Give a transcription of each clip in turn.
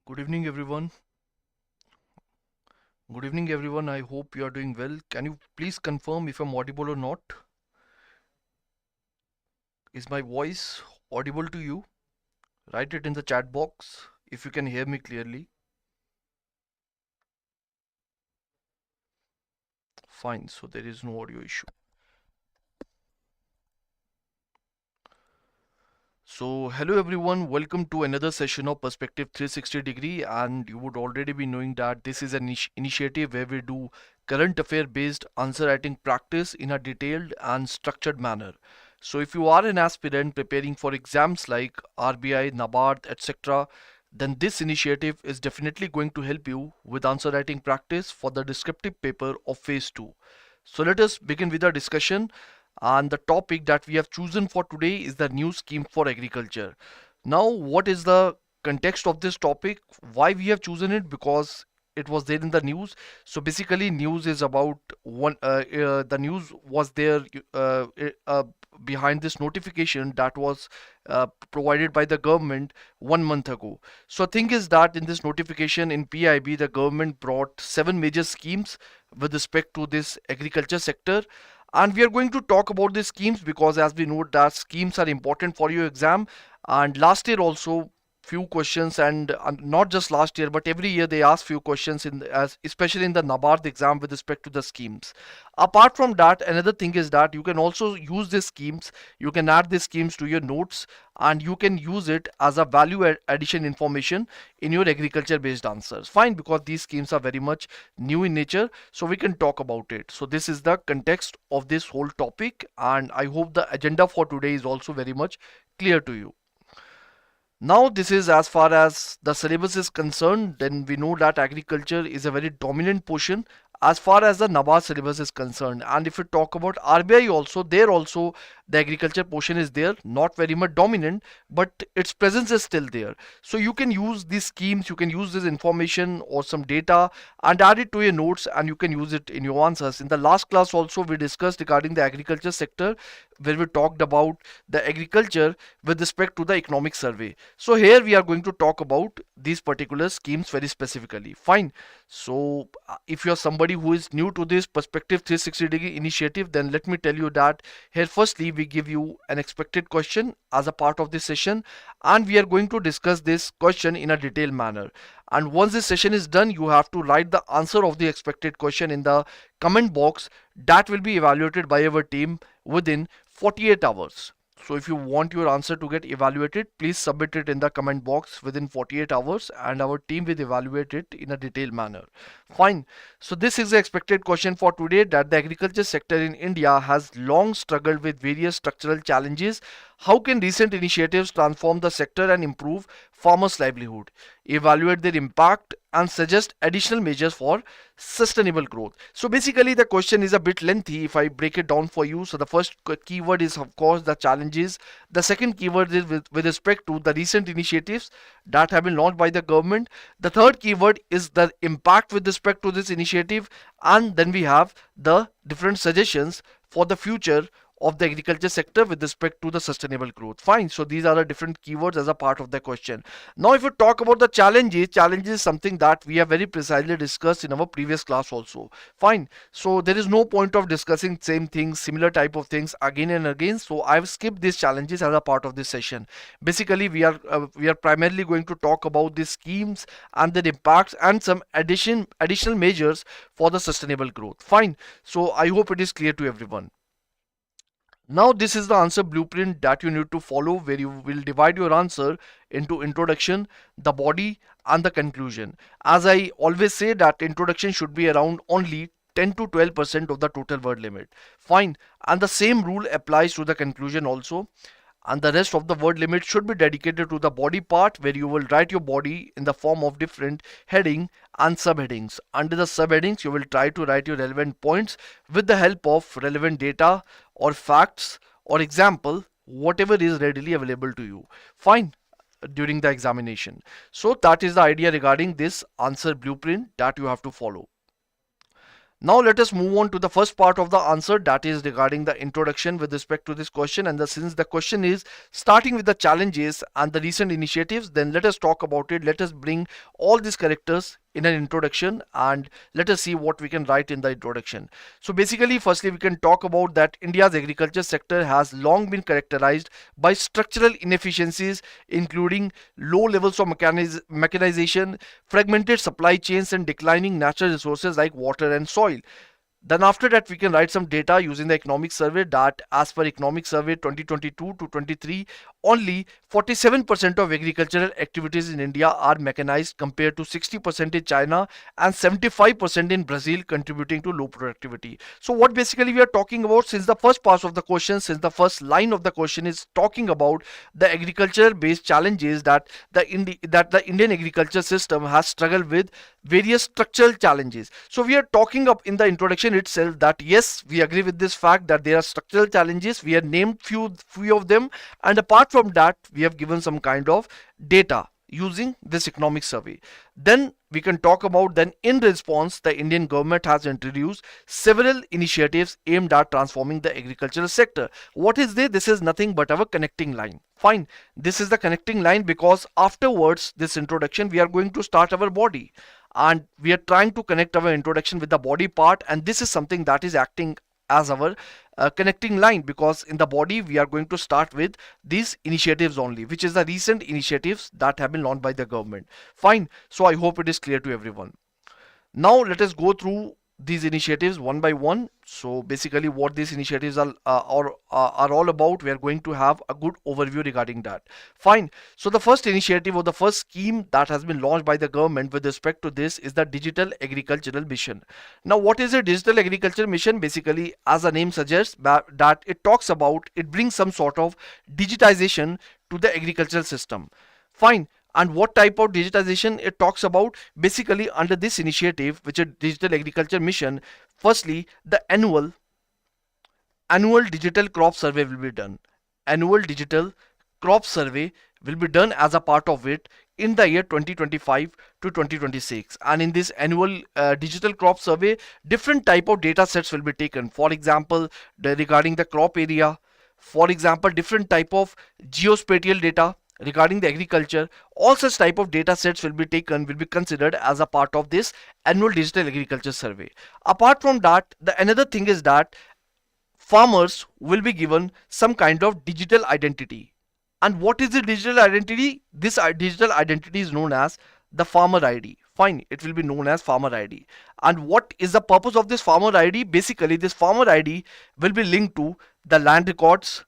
Good evening, everyone. Good evening, everyone. I hope you are doing well. Can you please confirm if I'm audible or not? Is my voice audible to you? Write it in the chat box if you can hear me clearly. Fine, so there is no audio issue. So, hello everyone, welcome to another session of Perspective 360 Degree. And you would already be knowing that this is an initiative where we do current affair based answer writing practice in a detailed and structured manner. So, if you are an aspirant preparing for exams like RBI, NABARD, etc., then this initiative is definitely going to help you with answer writing practice for the descriptive paper of phase 2. So, let us begin with our discussion. And the topic that we have chosen for today is the new scheme for agriculture. Now, what is the context of this topic? Why we have chosen it? Because it was there in the news. So basically, news is about the news was there behind this notification that was provided by the government 1 month ago. So thing is that in this notification in PIB, the government brought 7 major schemes with respect to this agriculture sector, and we are going to talk about these schemes because as we know that schemes are important for your exam. And last year also few questions, and not just last year but every year they ask few questions as especially in the NABARD exam with respect to the schemes. Apart from that, another thing is that you can also use these schemes, you can add these schemes to your notes, and you can use it as a value addition information in your agriculture based answers. Fine, because these schemes are very much new in nature, so we can talk about it. So this is the context of this whole topic, and I hope the agenda for today is also very much clear to you. Now, this is as far as the syllabus is concerned. Then we know that agriculture is a very dominant portion as far as the NABARD syllabus is concerned. And if we talk about RBI also, there also the agriculture portion is there, not very much dominant, but its presence is still there. So you can use these schemes, you can use this information or some data and add it to your notes, and you can use it in your answers. In the last class also we discussed regarding the agriculture sector, where we talked about the agriculture with respect to the economic survey. So here we are going to talk about these particular schemes very specifically. Fine. So if you are somebody who is new to this Perspective 360 Degree initiative, then let me tell you that here firstly we give you an expected question as a part of this session, and we are going to discuss this question in a detailed manner. And once this session is done, you have to write the answer of the expected question in the comment box that will be evaluated by our team within 48 hours. So if you want your answer to get evaluated, please submit it in the comment box within 48 hours and our team will evaluate it in a detailed manner. Fine. So this is the expected question for today, that the agriculture sector in India has long struggled with various structural challenges. How can recent initiatives transform the sector and improve farmers' livelihood? Evaluate their impact and suggest additional measures for sustainable growth. So basically the question is a bit lengthy if I break it down for you. So the first keyword is of course the challenges. The second keyword is with respect to the recent initiatives that have been launched by the government. The third keyword is the impact with respect to this initiative, and then we have the different suggestions for the future of the agriculture sector with respect to the sustainable growth. Fine. So these are the different keywords as a part of the question. Now if you talk about the challenges is something that we have very precisely discussed in our previous class also. Fine. So there is no point of discussing same things, similar type of things again and again. So I've skipped these challenges as a part of this session. Basically we are primarily going to talk about these schemes and their impacts and some additional measures for the sustainable growth. Fine. So I hope it is clear to everyone. Now this is the answer blueprint that you need to follow, where you will divide your answer into introduction, the body and the conclusion. As I always say that introduction should be around only 10 to 12% of the total word limit. Fine. And the same rule applies to the conclusion also, and the rest of the word limit should be dedicated to the body part, where you will write your body in the form of different heading and subheadings. Under the subheadings you will try to write your relevant points with the help of relevant data or facts or example, whatever is readily available to you. Fine. During the examination. So that is the idea regarding this answer blueprint that you have to follow. Now let us move on to the first part of the answer, that is regarding the introduction with respect to this question. And since the question is starting with the challenges and the recent initiatives, then let us talk about it. Let us bring all these characters in an introduction and let us see what we can write in the introduction. So basically, firstly, we can talk about that India's agriculture sector has long been characterized by structural inefficiencies, including low levels of mechanization, fragmented supply chains, and declining natural resources like water and soil. Then after that, we can write some data using the economic survey that as per economic survey 2022 to 23, only 47% of agricultural activities in India are mechanized compared to 60% in China and 75% in Brazil, contributing to low productivity. So what basically we are talking about, since the first part of the question, since the first line of the question is talking about the agricultural based challenges that the Indian agriculture system has struggled with, various structural challenges. So we are talking up in the introduction itself that yes, we agree with this fact that there are structural challenges. We have named few of them, and apart from that, we have given some kind of data using this economic survey. Then we can talk about, then in response, the Indian government has introduced several initiatives aimed at transforming the agricultural sector. What is this? This is nothing but our connecting line. Fine, this is the connecting line because afterwards this introduction we are going to start our body, and we are trying to connect our introduction with the body part, and this is something that is acting as our connecting line, because in the body we are going to start with these initiatives only, which is the recent initiatives that have been launched by the government. Fine, so I hope it is clear to everyone. Now let us go through these initiatives one by one. So basically what these initiatives are all about, we are going to have a good overview regarding that. Fine. So the first initiative or the first scheme that has been launched by the government with respect to this is the Digital Agricultural Mission. Now what is a Digital Agriculture Mission? Basically, as the name suggests, that it talks about, it brings some sort of digitization to the agricultural system. Fine. And what type of digitization it talks about? Basically, under this initiative, which is Digital Agriculture Mission, firstly, the annual digital crop survey will be done. Annual digital crop survey will be done as a part of it in the year 2025 to 2026. And in this annual digital crop survey, different type of data sets will be taken. For example, regarding the crop area, for example, different type of geospatial data regarding the agriculture. All such type of data sets will be considered as a part of this annual digital agriculture survey. Apart from that, the another thing is that farmers will be given some kind of digital identity. And what is the digital identity? This digital identity is known as the farmer ID. Fine, it will be known as farmer ID. And what is the purpose of this farmer ID? Basically, this farmer ID will be linked to the land records.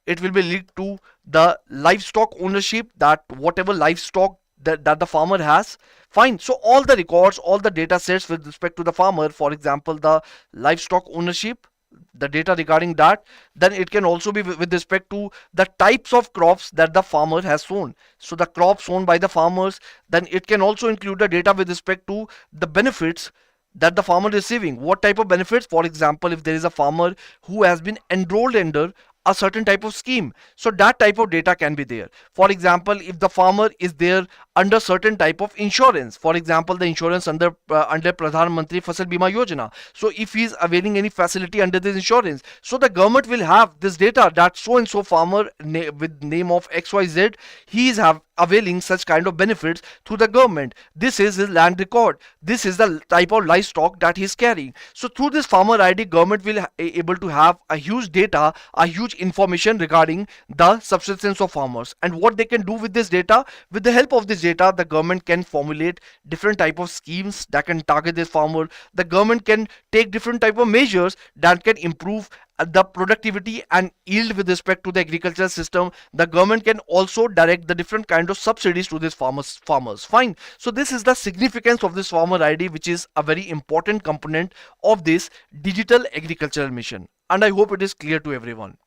It will be linked to the livestock ownership, that whatever livestock that the farmer has. Fine, so all the records, all the data sets with respect to the farmer, for example, the livestock ownership, the data regarding that. Then it can also be with respect to the types of crops that the farmer has sown, so the crops sown by the farmers. Then it can also include the data with respect to the benefits that the farmer is receiving. What type of benefits? For example, if there is a farmer who has been enrolled under a certain type of scheme, so that type of data can be there. For example, if the farmer is there under certain type of insurance, for example, the insurance under Pradhan Mantri Fasal Bima Yojana, so if he is availing any facility under this insurance, so the government will have this data that so and so farmer with name of XYZ, he is availing such kind of benefits through the government. This is his land record, this is the type of livestock that he is carrying. So through this farmer ID, government will able to have a huge data, a huge information regarding the subsistence of farmers. And what they can do with this data, with the help of this data, the government can formulate different type of schemes that can target this farmer. The government can take different type of measures that can improve the productivity and yield with respect to the agricultural system. The government can also direct the different kind of subsidies to these farmers. Fine, so this is the significance of this farmer ID, which is a very important component of this digital agricultural mission, and I hope it is clear to everyone.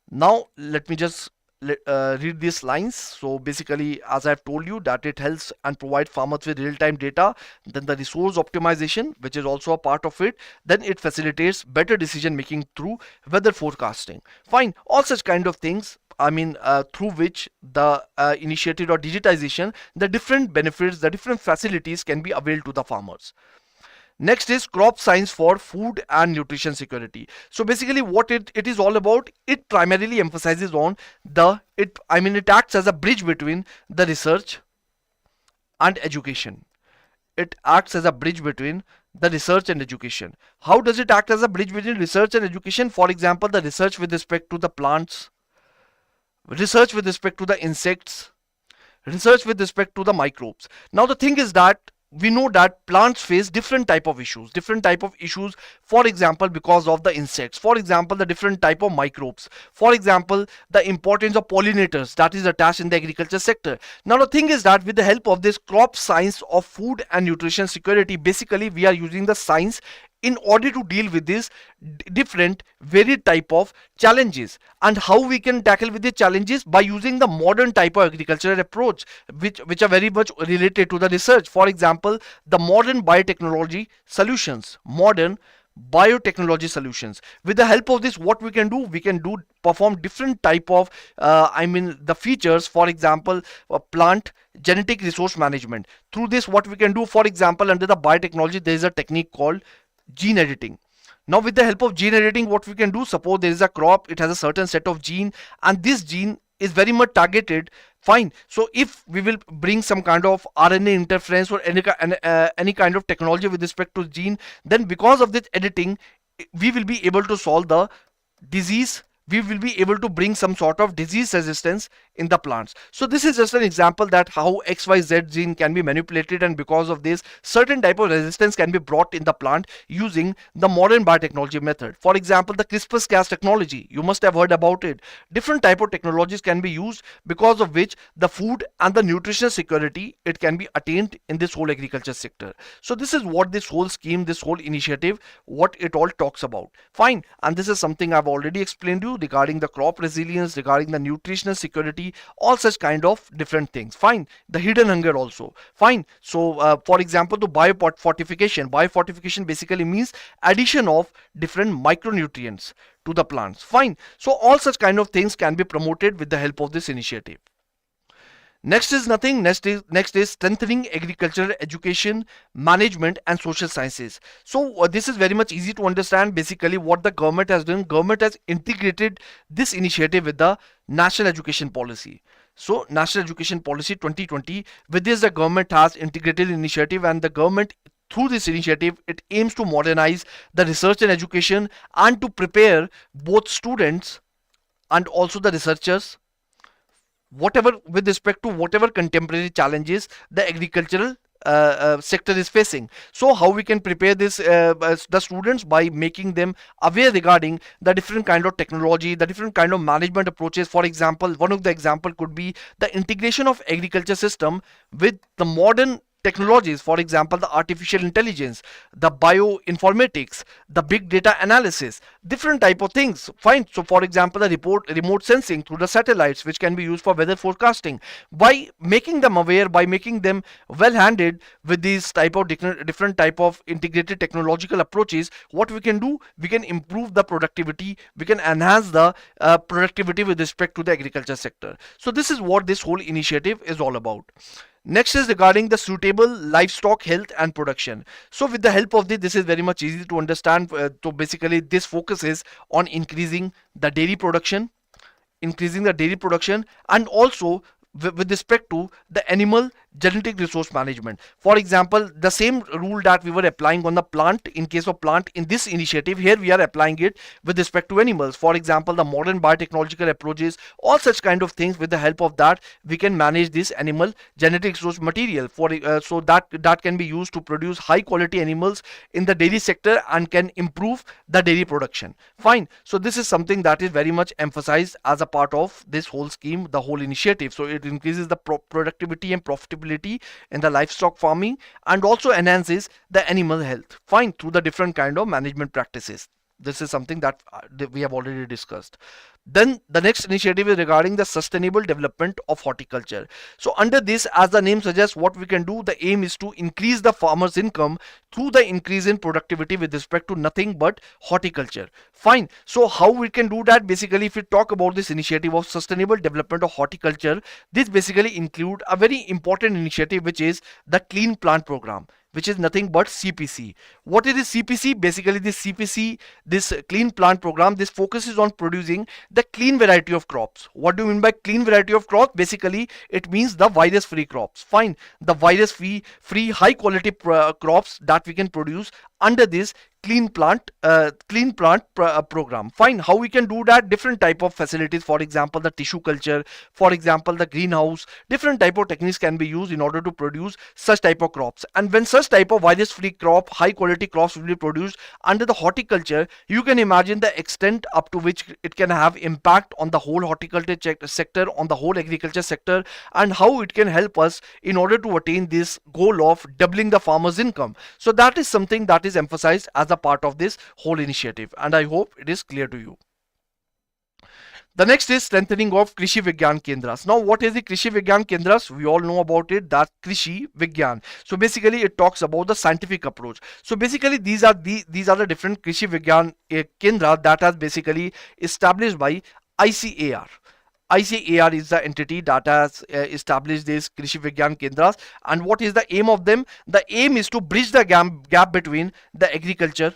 Now let me just read these lines. So basically, as I've told you, that it helps and provides farmers with real-time data. Then the resource optimization, which is also a part of it. Then it facilitates better decision making through weather forecasting. Fine, all such kind of things, I mean, through which the initiative or digitization, the different benefits, the different facilities can be availed to the farmers. Next is crop science for food and nutrition security. So basically what it is all about, it primarily emphasizes on it acts as a bridge between the research and education. It acts as a bridge between the research and education. How does it act as a bridge between research and education? For example, the research with respect to the plants, research with respect to the insects, research with respect to the microbes. Now the thing is that we know that plants face different type of issues, for example because of the insects, for example the different type of microbes, for example the importance of pollinators that is attached in the agriculture sector. Now the thing is that with the help of this crop science of food and nutrition security, basically we are using the science in order to deal with these different varied type of challenges. And how we can tackle with the challenges? By using the modern type of agricultural approach, which are very much related to the research. For example, the modern biotechnology solutions, with the help of this, what we can do, perform different type of the features. For example, plant genetic resource management. Through this, what we can do, for example, under the biotechnology, there is a technique called gene editing. Now with the help of gene editing, what we can do, suppose there is a crop, it has a certain set of gene, and this gene is very much targeted. Fine. So if we will bring some kind of RNA interference or any kind of technology with respect to gene, then because of this editing, we will be able to solve the disease. We will be able to bring some sort of disease resistance in the plants. So this is just an example that how XYZ gene can be manipulated, and because of this, certain type of resistance can be brought in the plant using the modern biotechnology method. For example, the CRISPR-Cas technology, you must have heard about it. Different type of technologies can be used, because of which the food and the nutrition security, it can be attained in this whole agriculture sector. So this is what this whole scheme, this whole initiative, what it all talks about. Fine. And this is something I've already explained to you regarding the crop resilience, regarding the nutritional security, all such kind of different things. Fine. The hidden hunger also. Fine. So for example, the biofortification basically means addition of different micronutrients to the plants. Fine. So all such kind of things can be promoted with the help of this initiative. Next is strengthening agricultural education, management and social sciences. So this is very much easy to understand. Basically what the government has done, government has integrated this initiative with the National Education Policy. So National Education Policy 2020, with this the government has integrated initiative, and the government through this initiative, it aims to modernize the research and education and to prepare both students and also the researchers whatever with respect to whatever contemporary challenges the agricultural sector is facing. So how we can prepare the students? By making them aware regarding the different kind of technology, the different kind of management approaches. For example, one of the example could be the integration of agriculture system with the modern technologies. For example, the artificial intelligence, the bioinformatics, the big data analysis, different type of things. Fine. So for example, the remote sensing through the satellites, which can be used for weather forecasting. By making them aware, by making them well handed with these type of different type of integrated technological approaches, what we can do, we can improve the productivity, we can enhance the productivity with respect to the agriculture sector. So this is what this whole initiative is all about. Next is regarding the suitable livestock health and production. So with the help of this is very much easy to understand. So basically this focuses on increasing the dairy production, and also with respect to the animal genetic resource management. For example, the same rule that we were applying on the plant, in case of plant in this initiative, here we are applying it with respect to animals. For example, the modern biotechnological approaches, all such kind of things, with the help of that we can manage this animal genetic resource material for so that can be used to produce high quality animals in the dairy sector and can improve the dairy production. Fine. So this is something that is very much emphasized as a part of this whole scheme, the whole initiative. So it increases the productivity and profitability in the livestock farming, and also enhances the animal health. Fine. Through the different kind of management practices. This is something that we have already discussed. Then the next initiative is regarding the sustainable development of horticulture. So under this, as the name suggests, what we can do, the aim is to increase the farmer's income through the increase in productivity with respect to nothing but horticulture. Fine. So how we can do that? Basically, if we talk about this initiative of sustainable development of horticulture, this basically include a very important initiative, which is the Clean Plant Program, which is nothing but CPC. What is this CPC? Basically, this CPC, this clean plant program, this focuses on producing the clean variety of crops. What do you mean by clean variety of crops? Basically, it means the virus-free crops. Fine, the virus-free, high-quality crops that we can produce under this program. Fine, how we can do that? Different type of facilities, for example the tissue culture, for example the greenhouse, different type of techniques can be used in order to produce such type of crops. And when such type of virus free crop, high quality crops will be produced under the horticulture, you can imagine the extent up to which it can have impact on the whole horticulture sector, on the whole agriculture sector, and how it can help us in order to attain this goal of doubling the farmer's income. So that is something that is emphasized as a part of this whole initiative, and I hope it is clear to you. The next is strengthening of Krishi Vigyan Kendras. Now, what is the Krishi Vigyan Kendras? We all know about it. That's Krishi Vigyan. So basically, it talks about the scientific approach. So basically, these are the different Krishi Vigyan Kendra that has basically established by ICAR. ICAR is the entity that has established these Krishi Vigyan Kendras. And what is the aim of them? The aim is to bridge the gap between the agriculture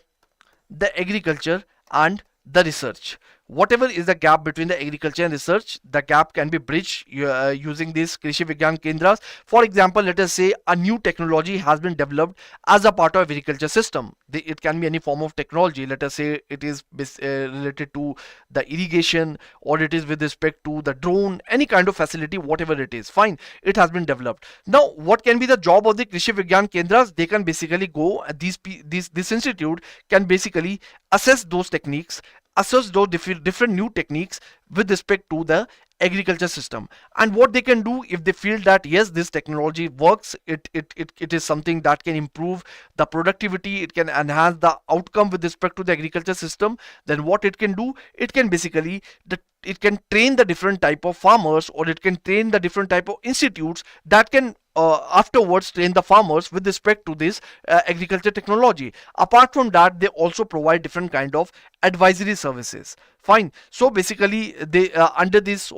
and the research. Whatever is the gap between the agriculture and research, the gap can be bridged using these Krishi Vigyan Kendras. For example, let us say a new technology has been developed as a part of agriculture system. It can be any form of technology. Let us say it is related to the irrigation, or it is with respect to the drone, any kind of facility, whatever it is. Fine, it has been developed. Now, what can be the job of the Krishi Vigyan Kendras? They can basically go, this institute can basically assess those techniques, assess those different new techniques with respect to the agriculture system. And what they can do, if they feel that yes, this technology works, it is something that can improve the productivity, it can enhance the outcome with respect to the agriculture system, then what it can do, it can basically it can train the different type of farmers, or it can train the different type of institutes that can afterwards train the farmers with respect to this agriculture technology. Apart from that, they also provide different kind of advisory services. Fine. So basically, they under this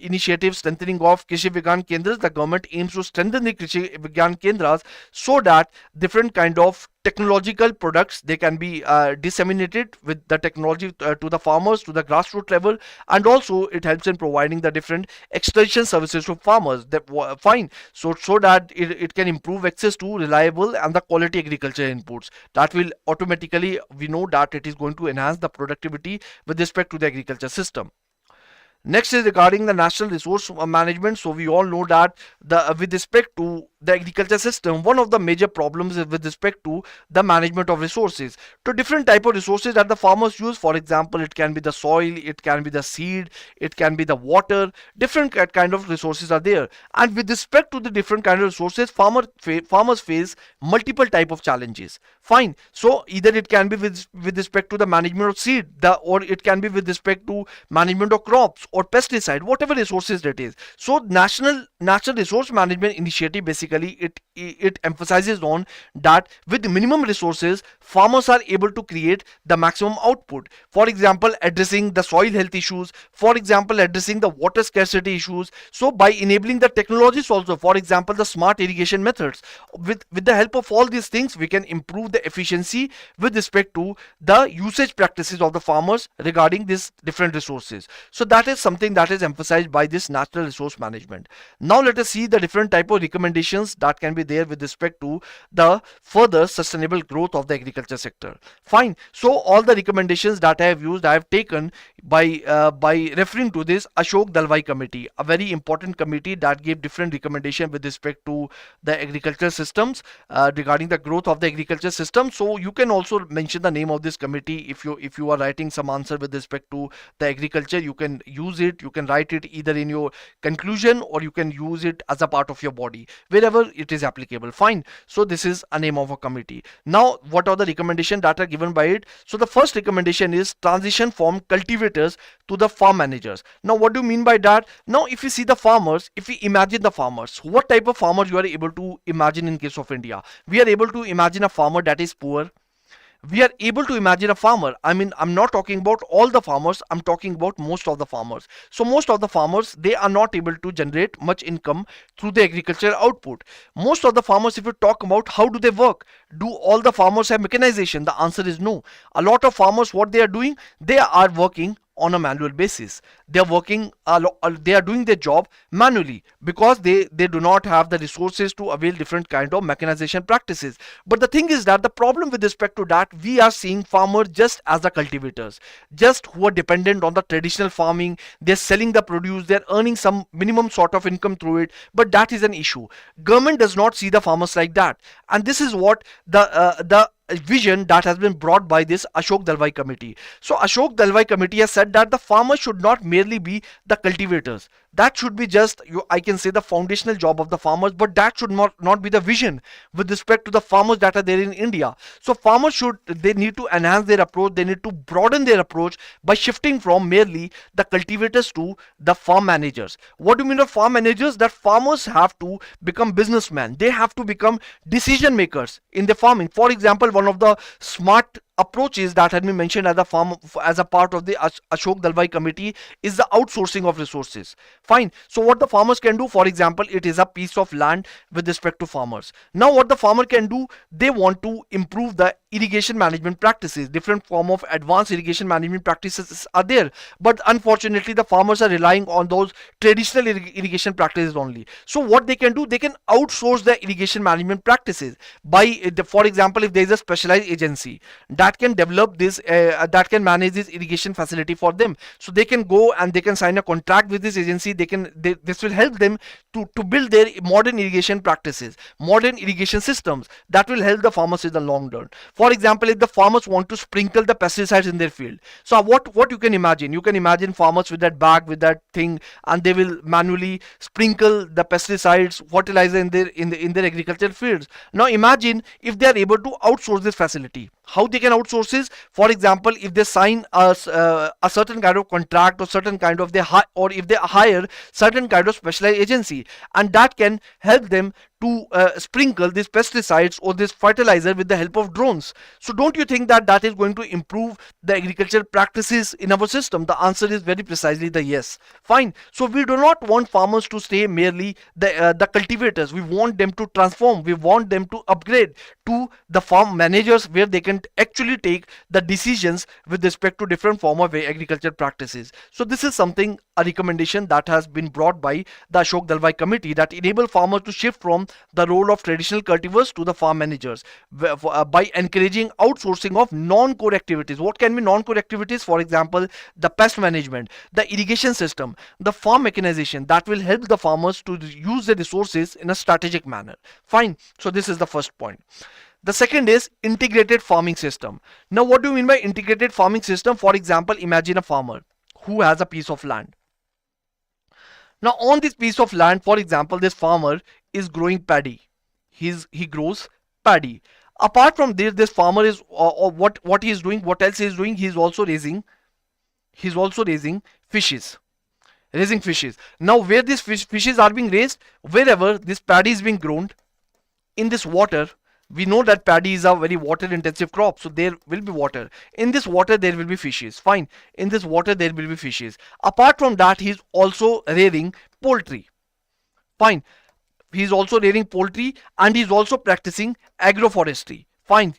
initiative strengthening of Krishi Vigyan Kendras, the government aims to strengthen the Krishi Vigyan Kendras so that different kind of technological products, they can be disseminated with the technology to the farmers, to the grassroots level, and also it helps in providing the different extension services to farmers. Fine. So that it can improve access to reliable and the quality agriculture inputs. That will automatically, we know that it is going to enhance the productivity with respect to the agriculture system. Next is regarding the national resource management. So we all know that with respect to the agriculture system, one of the major problems is with respect to the management of resources. To different type of resources that the farmers use. For example, it can be the soil, it can be the seed, it can be the water. Different kind of resources are there. And with respect to the different kind of resources, farmers face multiple type of challenges. Fine. So either it can be with respect to the management of seed, or it can be with respect to management of crops or pesticide, whatever resources that is. So national resource management initiative, basically it emphasizes on that with minimum resources, farmers are able to create the maximum output. For example, addressing the soil health issues, for example addressing the water scarcity issues. So by enabling the technologies also, for example the smart irrigation methods, with the help of all these things, we can improve the efficiency with respect to the usage practices of the farmers regarding these different resources. So that is something that is emphasized by this natural resource management. Now let us see the different type of recommendations that can be there with respect to the further sustainable growth of the agriculture sector. Fine. So all the recommendations that I have used, I have taken by referring to this Ashok Dalwai committee, a very important committee that gave different recommendations with respect to the agriculture systems regarding the growth of the agriculture system. So you can also mention the name of this committee if you are writing some answer with respect to the agriculture. You can use it, you can write it either in your conclusion, or you can use it as a part of your body, wherever it is applicable. Fine. So this is a name of a committee. Now what are the recommendations that are given by it? So the first recommendation is transition from cultivators to the farm managers. Now what do you mean by that? Now if you see the farmers, if we imagine the farmers, what type of farmers you are able to imagine in case of India? We are able to imagine a farmer that is poor. We are able to imagine a farmer. I mean, I'm not talking about all the farmers, I'm talking about most of the farmers. So most of the farmers, they are not able to generate much income through the agricultural output. Most of the farmers, if you talk about how do they work, do all the farmers have mechanization? The answer is no. A lot of farmers, what they are doing, they are working on a manual basis. They are working they are doing their job manually because they do not have the resources to avail different kind of mechanization practices. But the thing is that the problem with respect to that, we are seeing farmers just as the cultivators, just who are dependent on the traditional farming. They're selling the produce, they're earning some minimum sort of income through it. But that is an issue. Government does not see the farmers like that, and this is what the vision that has been brought by this Ashok Dalwai committee. So Ashok Dalwai committee has said that the farmers should not merely be the cultivators. That should be just, I can say, the foundational job of the farmers, but that should not be the vision with respect to the farmers that are there in India. So farmers they need to enhance their approach, they need to broaden their approach by shifting from merely the cultivators to the farm managers. What do you mean by farm managers? That farmers have to become businessmen, they have to become decision makers in the farming. For example, one of the smart approaches that had been mentioned as a part of the Ashok Dalwai committee is the outsourcing of resources. Fine. So what the farmers can do, for example, it is a piece of land with respect to farmers. Now what the farmer can do, they want to improve the irrigation management practices. Different form of advanced irrigation management practices are there, but unfortunately the farmers are relying on those traditional irrigation practices only. So what they can do, they can outsource the irrigation management practices by for example, if there is a specialized agency that can develop this that can manage this irrigation facility for them, so they can go and they can sign a contract with this agency. This will help them to build their modern irrigation practices, modern irrigation systems that will help the farmers in the long run. For example, if the farmers want to sprinkle the pesticides in their field, so what you can imagine, you can imagine farmers with that bag, with that thing, and they will manually sprinkle the pesticides, fertilizer in their agricultural fields. Now imagine if they are able to outsource this facility. How they can outsource this? For example, if they sign a certain kind of contract, or certain kind of or if they hire certain kind of specialized agency, and that can help them to sprinkle these pesticides or this fertilizer with the help of drones. So don't you think that that is going to improve the agricultural practices in our system? The answer is very precisely the yes. Fine. So we do not want farmers to stay merely the cultivators. We want them to transform, we want them to upgrade to the farm managers, where they can actually take the decisions with respect to different form of agriculture practices. So this is something, a recommendation that has been brought by the Ashok Dalwai committee, that enable farmers to shift from the role of traditional cultivars to the farm managers by encouraging outsourcing of non-core activities. What can be non-core activities? For example, the pest management, the irrigation system, the farm mechanization, that will help the farmers to use the resources in a strategic manner. Fine. So this is the first point. The second is integrated farming system. Now what do you mean by integrated farming system? For example, imagine a farmer who has a piece of land. Now on this piece of land, for example, this farmer is growing paddy. He grows paddy. Apart from this, this farmer is what he is doing, what else he is doing? He is also raising fishes. Raising fishes. Now where these fishes are being raised, wherever this paddy is being grown, in this water, we know that paddy is a very water intensive crop, so there will be water. In this water there will be fishes. Fine. In this water there will be fishes. Apart from that, he is also rearing poultry. Fine. He is also rearing poultry, and he is also practicing agroforestry. Fine.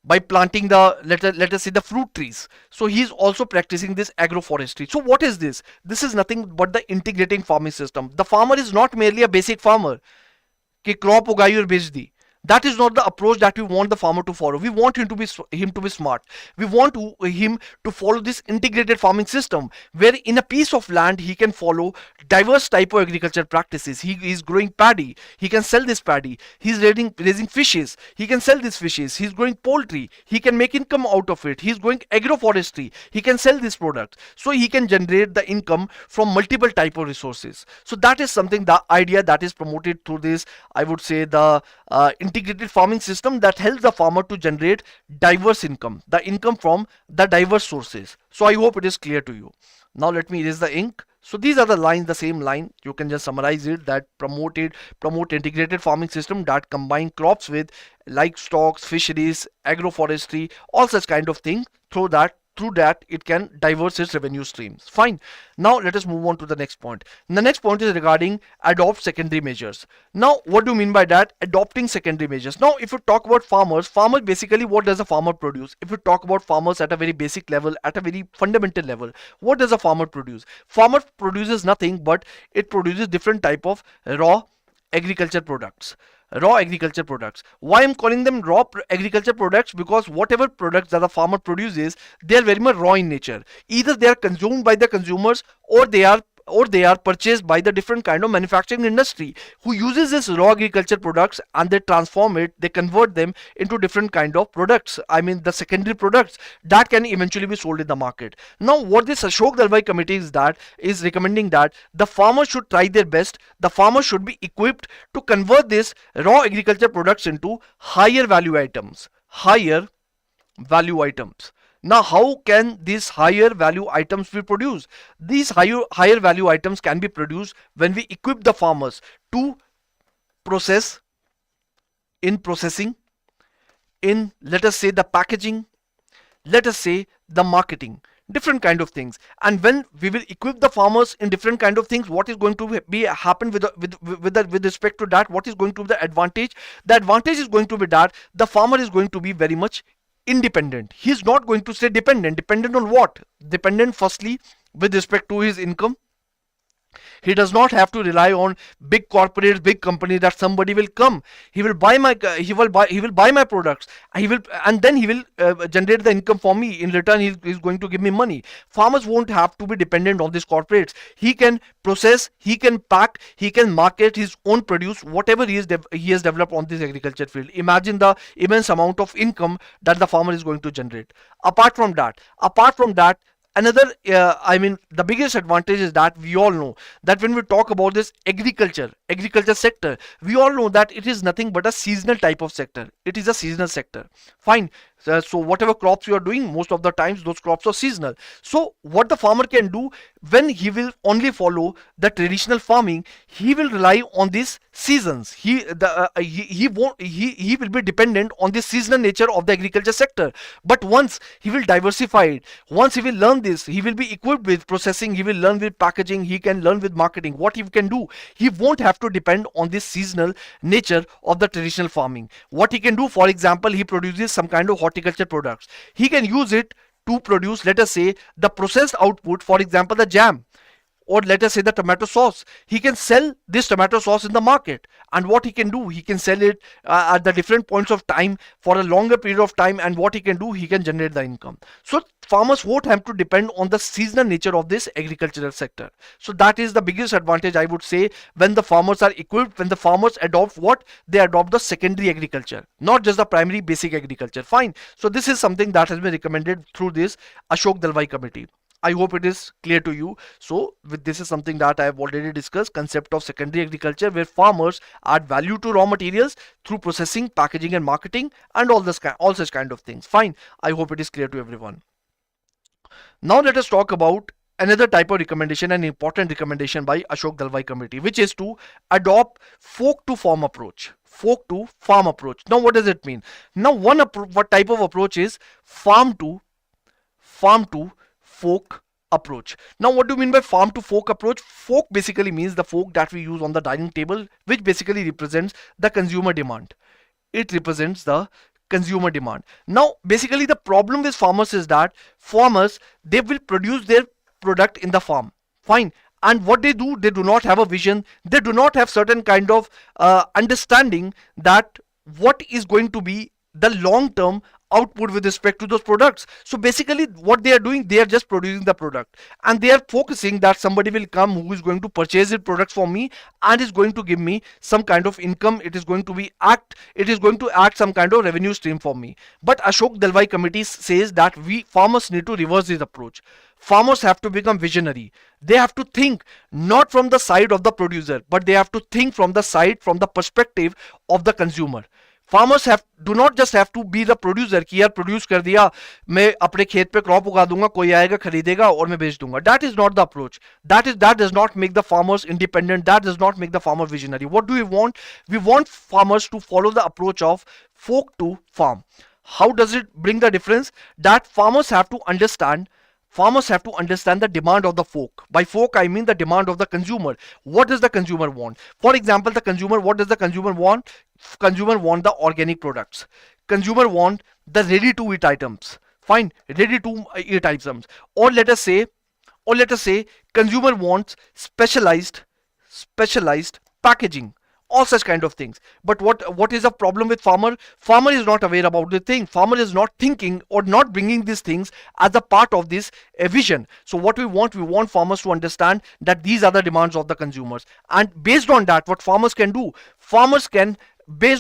By planting the let us say the fruit trees. So he is also practicing this agroforestry. So what is this? This is nothing but the integrating farming system. The farmer is not merely a basic farmer कि crop उगाई और बेच दी. That is not the approach that we want the farmer to follow. We want him to be smart. We want him to follow this integrated farming system, where in a piece of land he can follow diverse type of agriculture practices. He is growing paddy. He can sell this paddy. He is raising fishes. He can sell these fishes. He is growing poultry. He can make income out of it. He is growing agroforestry. He can sell this product. So he can generate the income from multiple type of resources. So that is something, the idea that is promoted through this, I would say, the integrated farming system that helps the farmer to generate diverse income, the income from the diverse sources. So I hope it is clear to you. Now let me erase the ink So these are the lines, the same line. You can just summarize it, that promote integrated farming system that combine crops with livestock, fisheries, agroforestry, all such kind of thing. Through that it can diverse its revenue streams. Fine. Now let us move on to the next point. The next point is regarding adopt secondary measures. Now what do you mean by that? Adopting secondary measures. Now if you talk about farmers basically, what does a farmer produce? If you talk about farmers at a very basic level, at a very fundamental level, what does a farmer produce? Farmer produces nothing, but it produces different type of raw agriculture products. Why I'm calling them raw agriculture products? Because whatever products that the farmer produces, they are very much raw in nature. Either they are consumed by the consumers, or they are purchased by the different kind of manufacturing industry who uses this raw agriculture products, and they convert them into different kind of products. I mean the secondary products that can eventually be sold in the market. Now what this Ashok Dalwai committee is recommending, that the farmers should try their best. The farmers should be equipped to convert this raw agriculture products into higher value items. Now how can these higher value items be produced? These higher value items can be produced when we equip the farmers to process, in processing, in, let us say, the packaging, let us say the marketing, different kind of things. And when we will equip the farmers in different kind of things, what is going to be happen with respect to that? What is going to be the advantage? The advantage is going to be that the farmer is going to be very much independent. He is not going to stay dependent. Dependent on what? Dependent firstly with respect to his income. He does not have to rely on big corporates, big companies, that somebody will come. He will buy my products. And then he will generate the income for me. In return, he is going to give me money. Farmers won't have to be dependent on these corporates. He can process, he can pack, he can market his own produce, whatever he has developed on this agriculture field. Imagine the immense amount of income that the farmer is going to generate. Apart from that, another the biggest advantage is that we all know that when we talk about this agriculture sector, we all know that it is nothing but a seasonal type of sector. It is a seasonal sector. Fine. So whatever crops you are doing, most of the times those crops are seasonal. So what the farmer can do, when he will only follow the traditional farming, he will rely on these seasons. He will be dependent on the seasonal nature of the agriculture sector. But once he will diversify it, once he will learn this, he will be equipped with processing, he will learn with packaging, he can learn with marketing. What he can do, he won't have to depend on this seasonal nature of the traditional farming. What he can do, for example, he produces some kind of horticulture products. He can use it to produce, let us say, the processed output, for example, the jam, or let us say the tomato sauce. He can sell this tomato sauce in the market, and what he can do, he can sell it at the different points of time for a longer period of time, and what he can do, he can generate the income. So farmers won't have to depend on the seasonal nature of this agricultural sector. So that is the biggest advantage, I would say, when the farmers are equipped, when the farmers adopt what? They adopt the secondary agriculture, not just the primary basic agriculture. Fine. So this is something that has been recommended through this Ashok Dalwai committee. I hope it is clear to you. So this is something that I have already discussed, concept of secondary agriculture, where farmers add value to raw materials through processing, packaging and marketing, and all such kind of things. Fine. I hope it is clear to everyone. Now let us talk about another type of recommendation, an important recommendation by Ashok Dalwai committee, which is to adopt folk to farm approach. Now what does it mean? Now what type of approach is farm to folk approach. Now what do you mean by farm to folk approach? Folk basically means the folk that we use on the dining table, which basically represents the consumer demand. It represents the consumer demand. Now basically the problem with farmers is that farmers, they will produce their product in the farm. Fine. And what they do, they do not have a vision, they do not have certain kind of understanding that what is going to be the long term output with respect to those products. So basically what they are doing, they are just producing the product, and they are focusing that somebody will come who is going to purchase the products for me and is going to give me some kind of income. It is going to act some kind of revenue stream for me. But Ashok Dalwai committee says that we farmers need to reverse this approach. Farmers have to become visionary. They have to think not from the side of the producer, but they have to think from the perspective of the consumer. farmers have do not just have to be the producer कि यार produce कर दिया, मैं अपने खेत पे crop उगा दूंगा, कोई आएगा खरीदेगा और मैं बेच दूंगा. That is not the approach. That does not make the farmers independent. That does not make the farmer visionary. What do we want? We want farmers to follow the approach of folk to farm. How does it bring the difference? That farmers have to understand the demand of the folk. By folk, I mean the demand of the consumer. What does the consumer want? For example, what does the consumer want? Consumer want the organic products. Consumer want the ready to eat items. Fine, ready to eat items. Or let us say, consumer wants specialized packaging, all such kind of things. But what is the problem with farmer is not aware about the thing. Farmer is not thinking or not bringing these things as a part of this vision. So what we want farmers to understand that these are the demands of the consumers, and based on that, what farmers can do, farmers can add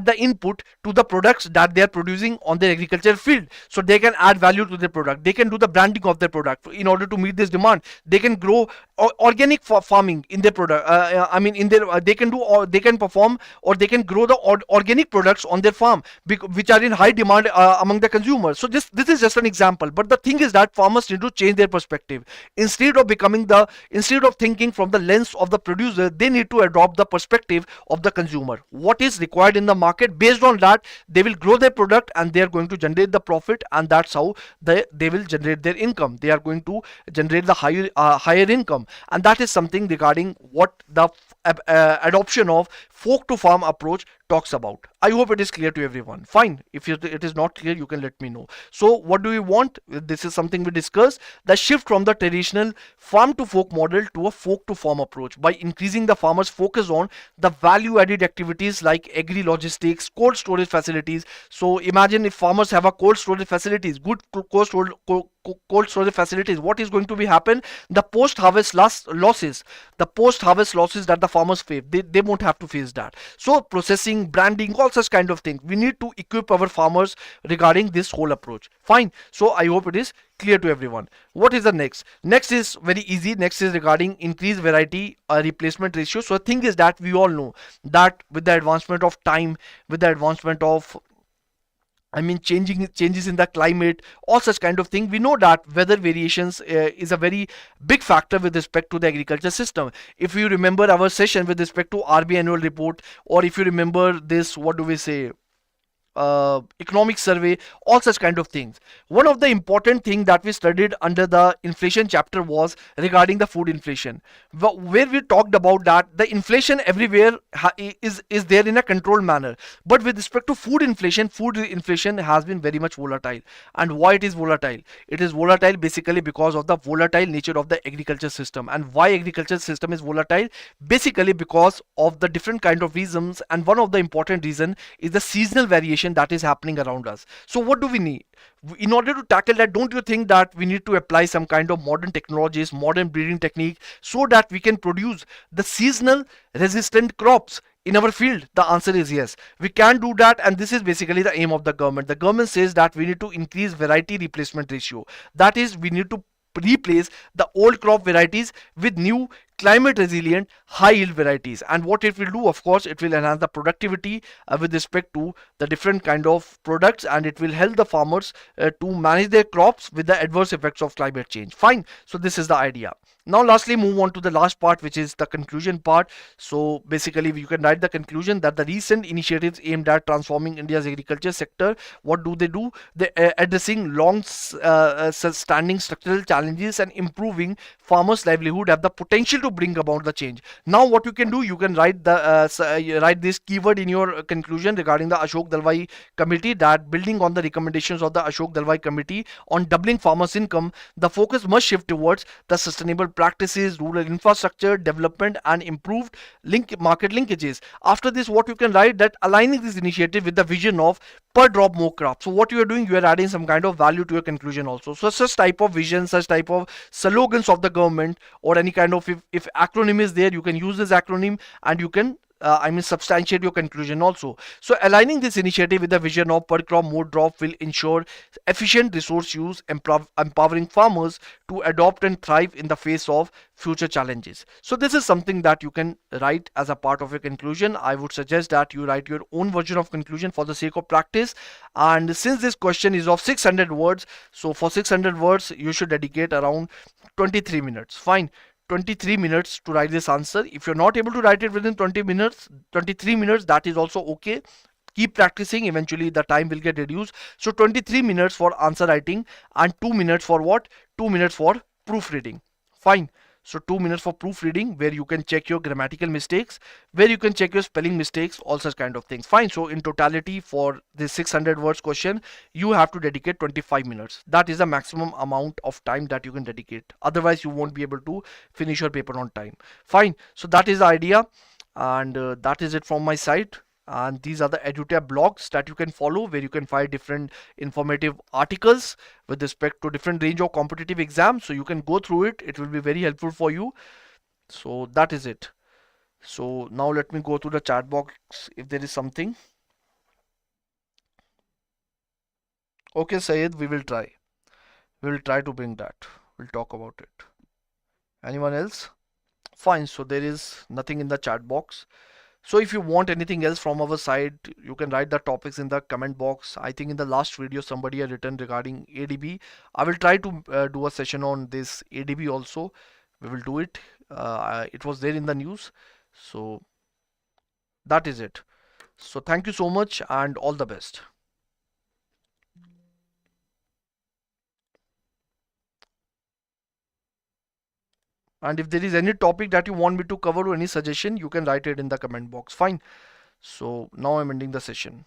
the input to the products that they are producing on their agriculture field. So they can add value to their product, they can do the branding of their product in order to meet this demand. They can grow organic farming in their product, they can perform, or they can grow the organic products on their farm, which are in high demand among the consumers. So this is just an example, but the thing is that farmers need to change their perspective. Instead of thinking from the lens of the producer, they need to adopt the perspective of the consumer. What is required in the market? Based on that, they will grow their product and they are going to generate the profit, and that's how they will generate their income. They are going to generate the higher income, and that is something regarding what the adoption of folk to farm approach talks about. I hope it is clear to everyone. Fine, if it is not clear, you can let me know. So what do we want? This is something we discussed, the shift from the traditional farm to folk model to a folk to farm approach, by increasing the farmers focus on the value added activities like agri logistics, cold storage facilities. So imagine if farmers have a cold storage facilities, good cold storage facilities, what is going to be happen? The post harvest losses that the farmers face, they won't have to face that. So processing, branding, all such kind of things, we need to equip our farmers regarding this whole approach. Fine, so I hope it is clear to everyone. What is the next is very easy. Next is regarding increased variety replacement ratio. So the thing is that we all know that with the advancement of time, with the advancement of changes in the climate, all such kind of thing, we know that weather variations is a very big factor with respect to the agriculture system. If you remember our session with respect to RBI annual report, or if you remember this, what do we say, economic survey, all such kind of things. One of the important thing that we studied under the inflation chapter was regarding the food inflation, where we talked about that the inflation everywhere is there in a controlled manner, but with respect to food inflation has been very much volatile. And why it is volatile? It is volatile basically because of the volatile nature of the agriculture system. And why agriculture system is volatile? Basically because of the different kind of reasons, and one of the important reason is the seasonal variation that is happening around us. So what do we need in order to tackle that? Don't you think that we need to apply some kind of modern technologies, modern breeding technique, so that we can produce the seasonal resistant crops in our field? The answer is yes, we can do that, and this is basically the aim of the government. The government says that we need to increase variety replacement ratio. That is, we need to replace the old crop varieties with new climate resilient high yield varieties. And what it will do, of course, it will enhance the productivity with respect to the different kind of products, and it will help the farmers to manage their crops with the adverse effects of climate change. Fine, so this is the idea. Now lastly, move on to the last part, which is the conclusion part. So basically you can write the conclusion that the recent initiatives aimed at transforming India's agriculture sector, what do? They addressing long standing structural challenges and improving farmers' livelihood have the potential to bring about the change. Now what you can do, you can write write this keyword in your conclusion regarding the Ashok Dalwai committee, that building on the recommendations of the Ashok Dalwai committee on doubling farmers' income, the focus must shift towards the sustainable practices, rural infrastructure development, and improved market linkages. After this, what you can write, that aligning this initiative with the vision of per drop more crop. So what you are doing, you are adding some kind of value to your conclusion also. So such type of vision, such type of slogans of the government, or any kind of, if acronym is there, you can use this acronym and you can I mean substantiate your conclusion also. So aligning this initiative with the vision of per crop mode drop will ensure efficient resource use, empowering farmers to adopt and thrive in the face of future challenges. So this is something that you can write as a part of your conclusion. I would suggest that you write your own version of conclusion for the sake of practice. And since this question is of 600 words, so for 600 words you should dedicate around 23 minutes. Fine. 23 minutes to write this answer. If you're not able to write it within 20 minutes, 23 minutes, that is also okay. Keep practicing, eventually the time will get reduced. So 23 minutes for answer writing and 2 minutes for what? 2 minutes for proofreading. Fine. So 2 minutes for proofreading, where you can check your grammatical mistakes, where you can check your spelling mistakes, all such kind of things. Fine. So in totality for this 600 words question, you have to dedicate 25 minutes. That is the maximum amount of time that you can dedicate. Otherwise you won't be able to finish your paper on time. Fine. So that is the idea, and that is it from my side. And these are the EduTap blogs that you can follow, where you can find different informative articles with respect to different range of competitive exams. So you can go through it. It will be very helpful for you. So that is it. So now let me go to the chat box if there is something. Okay, Sayed, we will try. We will try to bring that. We'll talk about it. Anyone else? Fine. So there is nothing in the chat box. So if you want anything else from our side, you can write the topics in the comment box. I think in the last video somebody had written regarding ADB. I will try to do a session on this ADB also. We will do it. It was there in the news. So that is it. So thank you so much and all the best. And if there is any topic that you want me to cover or any suggestion, you can write it in the comment box. Fine. So now I'm ending the session.